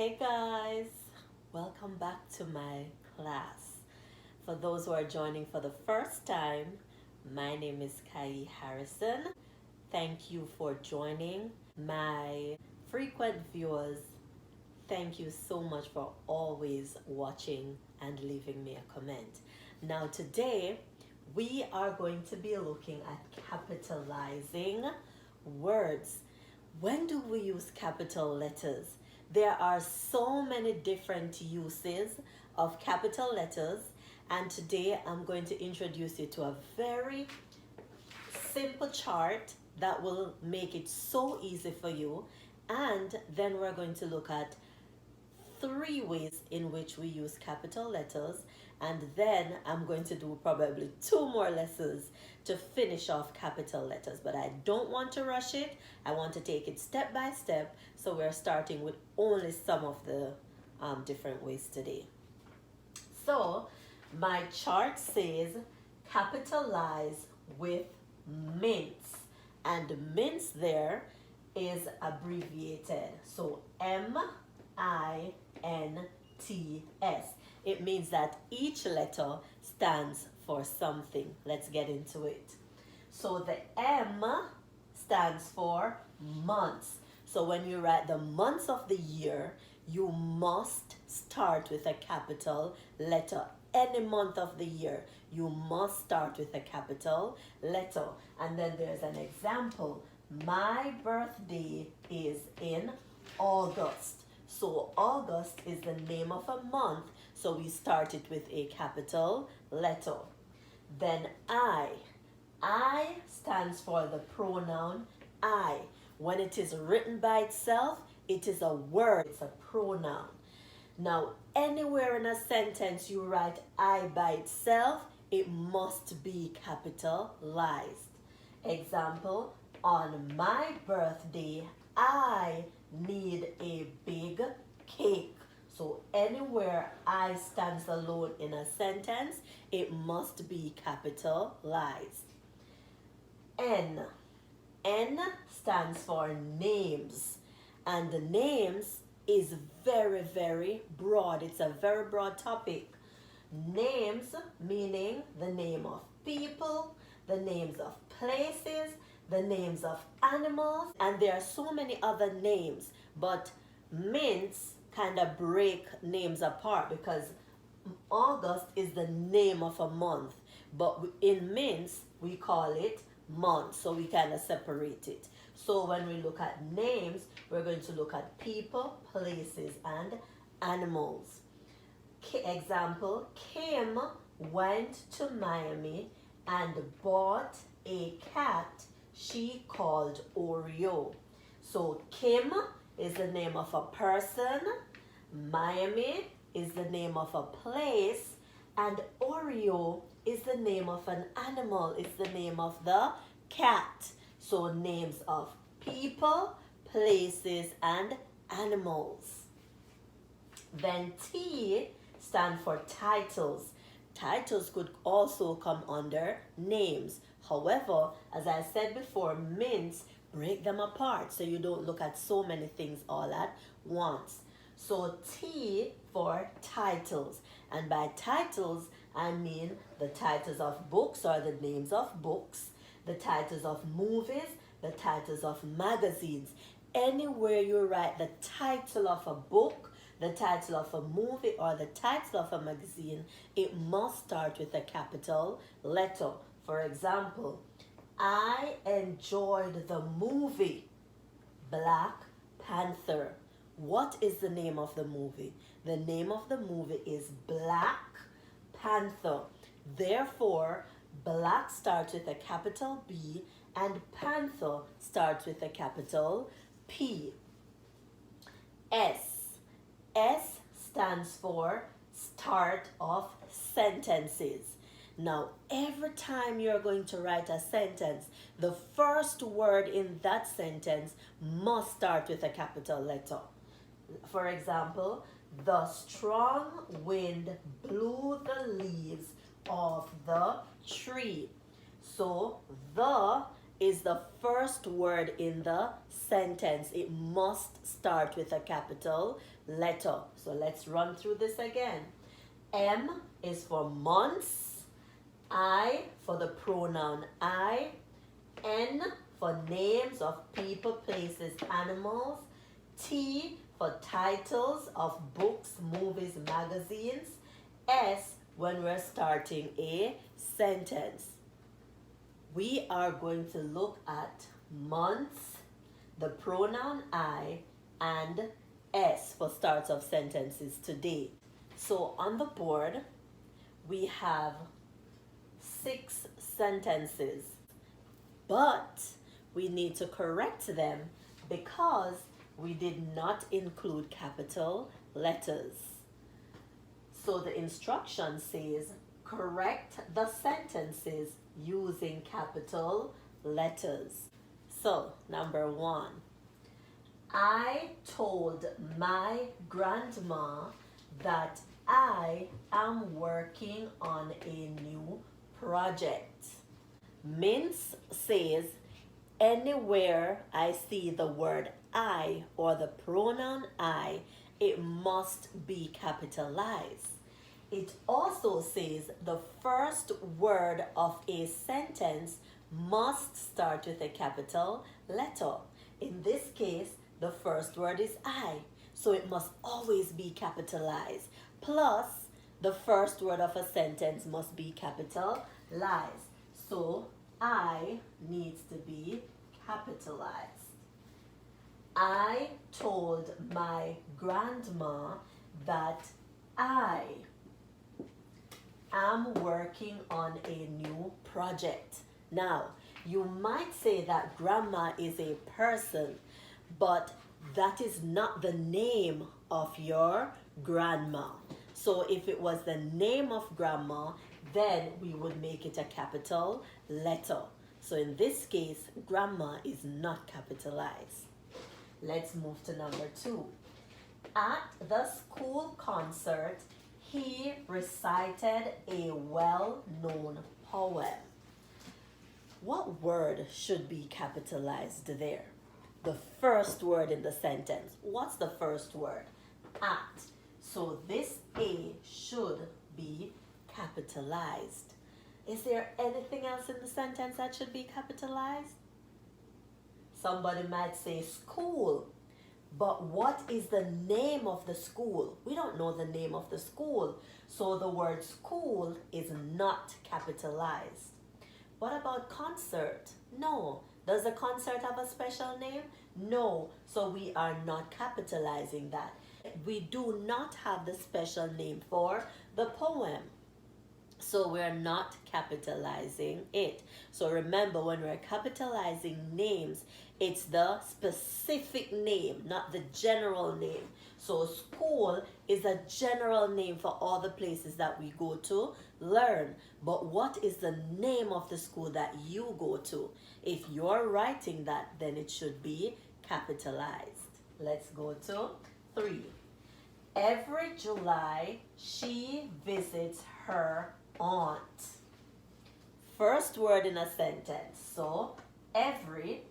Hey guys, welcome back to my class. For those who are joining for the first time, my name is KAYIE'S Harrison. Thank you for joining. My frequent viewers, thank you so much for always watching and leaving me a comment. Now today, we are going to be looking at capitalizing words. When do we use capital letters? There are so many different uses of capital letters, and today I'm going to introduce you to a very simple chart that will make it so easy for you. And then we're going to look at 3 ways in which we use capital letters, and then I'm going to do probably 2 more lessons to finish off capital letters, but I don't want to rush it. I want to take it step by step, so we're starting with only some of the different ways today. So my chart says capitalize with mints, and mints there is abbreviated, so MINTS. It means that each letter stands for something. Let's get into it. So the M stands for months. So when you write the months of the year, you must start with a capital letter. Any month of the year, you must start with a capital letter. And then there's an example. My birthday is in August. So August is the name of a month, so we start it with a capital letter. Then I stands for the pronoun I. When it is written by itself, it is a word, it's a pronoun. Now, anywhere in a sentence you write I by itself, it must be capitalized. Example, on my birthday, I need a big cake. So anywhere I stands alone in a sentence, it must be capitalized. N stands for names, and the names is very, very broad. It's a very broad topic. Names meaning the name of people, the names of places, the names of animals, and there are so many other names, but mints kind of break names apart because August is the name of a month, but in mints we call it month, so we kind of separate it. So when we look at names, we're going to look at people, places, and animals. Example, Kim went to Miami and bought a cat she called Oreo. So Kim is the name of a person, Miami is the name of a place, and Oreo is the name of an animal, it's the name of the cat. So names of people, places, and animals. Then T stands for titles. Titles could also come under names. However, as I said before, mints break them apart so you don't look at so many things all at once. So T for titles. And by titles, I mean the titles of books or the names of books, the titles of movies, the titles of magazines. Anywhere you write the title of a book, the title of a movie, or the title of a magazine, it must start with a capital letter. For example, I enjoyed the movie Black Panther. What is the name of the movie? The name of the movie is Black Panther. Therefore, black starts with a capital B and panther starts with a capital P. S stands for start of sentences. Now, every time you're going to write a sentence, the first word in that sentence must start with a capital letter. For example, the strong wind blew the leaves of the tree. So, the is the first word in the sentence. It must start with a capital letter. So let's run through this again. M is for months, I for the pronoun I, N for names of people, places, animals, T for titles of books, movies, magazines, S when we're starting a sentence. We are going to look at months, the pronoun I, and S for starts of sentences today. So on the board, we have 6 sentences, but we need to correct them because we did not include capital letters. So the instruction says, correct the sentences using capital letters. So, number 1. I told my grandma that I am working on a new project. Mince says, anywhere I see the word I or the pronoun I, it must be capitalized. It also says the first word of a sentence must start with a capital letter. In this case, the first word is I, so it must always be capitalized. Plus, the first word of a sentence must be capitalized. So, I needs to be capitalized. I told my grandma that I am working on a new project. Now, you might say that grandma is a person, but that is not the name of your grandma. So if it was the name of grandma, then we would make it a capital letter. So in this case, grandma is not capitalized. Let's move to number 2. At the school concert, he recited a well-known poem. What word should be capitalized there? The first word in the sentence. What's the first word? At. So this A should be capitalized. Is there anything else in the sentence that should be capitalized? Somebody might say school. But what is the name of the school? We don't know the name of the school. So the word school is not capitalized. What about concert? No. Does the concert have a special name? No. So we are not capitalizing that. We do not have the special name for the poem. So we're not capitalizing it. So remember, when we're capitalizing names, it's the specific name, not the general name. So school is a general name for all the places that we go to learn. But what is the name of the school that you go to? If you're writing that, then it should be capitalized. Let's go to 3. Every July, she visits her aunt. First word in a sentence. So every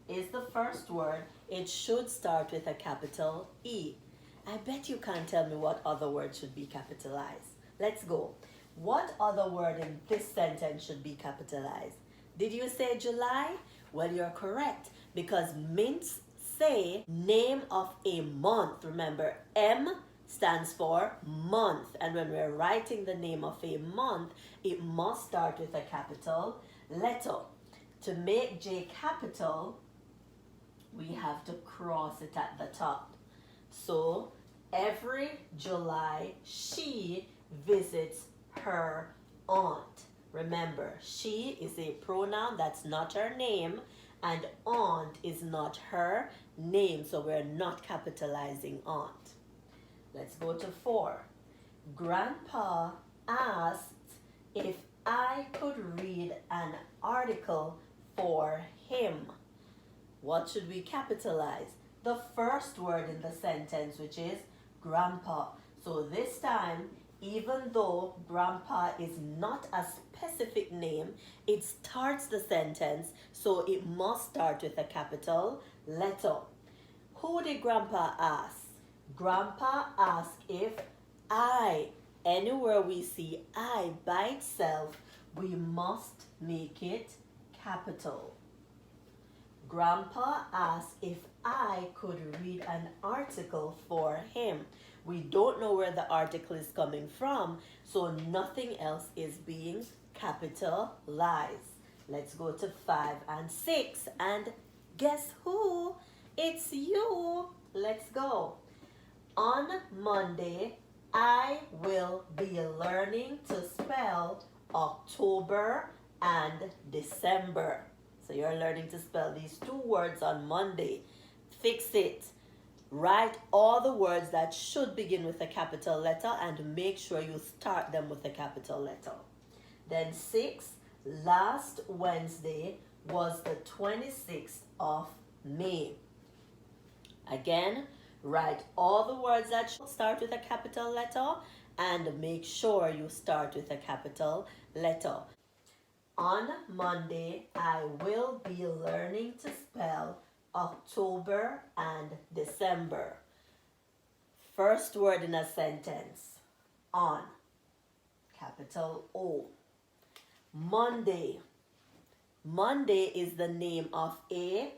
is the first word. It should start with a capital E. I bet you can't tell me what other word should be capitalized. Let's go. What other word in this sentence should be capitalized? Did you say July? Well, you're correct, because Mince say name of a month. Remember, M stands for month, and when we're writing the name of a month, it must start with a capital letter. To make J capital, we have to cross it at the top. So every July, she visits her aunt. Remember, she is a pronoun, that's not her name, and aunt is not her name, so we're not capitalizing aunt. Let's go to 4. Grandpa asked if I could read an article for him. What should we capitalize? The first word in the sentence, which is grandpa. So this time, even though grandpa is not a specific name, it starts the sentence, so it must start with a capital letter. Who did grandpa ask? Grandpa asked if I, anywhere we see I by itself, we must make it capital. Grandpa asked if I could read an article for him. We don't know where the article is coming from, so nothing else is being capitalized. Let's go to 5 and 6, and guess who? It's you. Let's go. On Monday, I will be learning to spell October and December. So you're learning to spell these two words on Monday. Fix it. Write all the words that should begin with a capital letter and make sure you start them with a capital letter. Then 6, last Wednesday was the 26th of May. Again, write all the words that should start with a capital letter and make sure you start with a capital letter. On Monday, I will be learning to spell October and December. First word in a sentence. On. Capital O. Monday. Monday is the name of a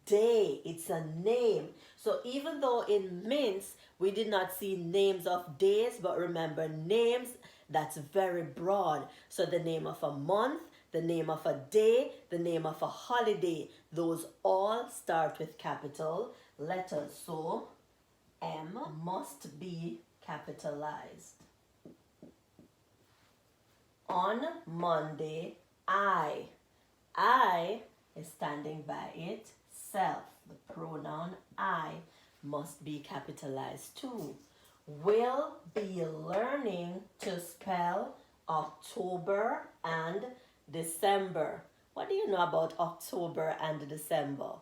day. It's a name. So even though in mints we did not see names of days, but remember, names, that's very broad. So the name of a month, the name of a day, the name of a holiday, those all start with capital letters. So M must be capitalized. On Monday, I is standing by itself. The pronoun I must be capitalized too. Will be learning to spell October and December. What do you know about October and December?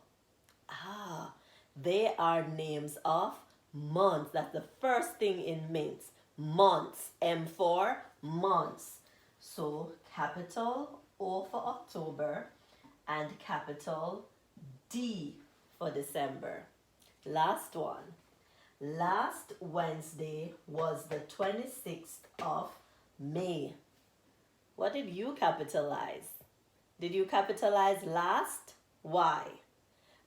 They are names of months. That's the first thing in mints. Months. M for months. So capital O for October and capital D for December. Last one. Last Wednesday was the 26th of May. What did you capitalize? Did you capitalize last? Why?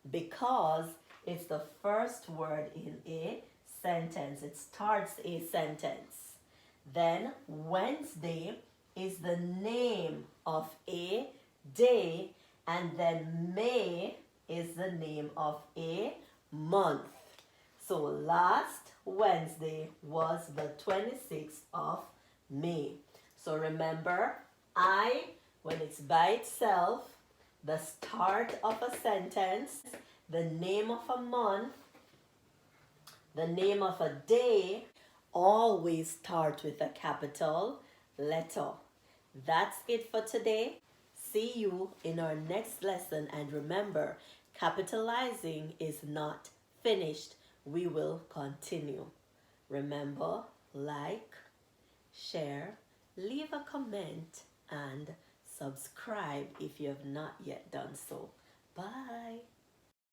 Because it's the first word in a sentence. It starts a sentence. Then Wednesday is the name of a day, and then May is the name of a month. So last Wednesday was the 26th of May. So remember, I, when it's by itself, the start of a sentence, the name of a month, the name of a day, always start with a capital letter. That's it for today. See you in our next lesson, and remember, capitalizing is not finished. We will continue. Remember, like, share, leave a comment, and subscribe if you have not yet done so. Bye.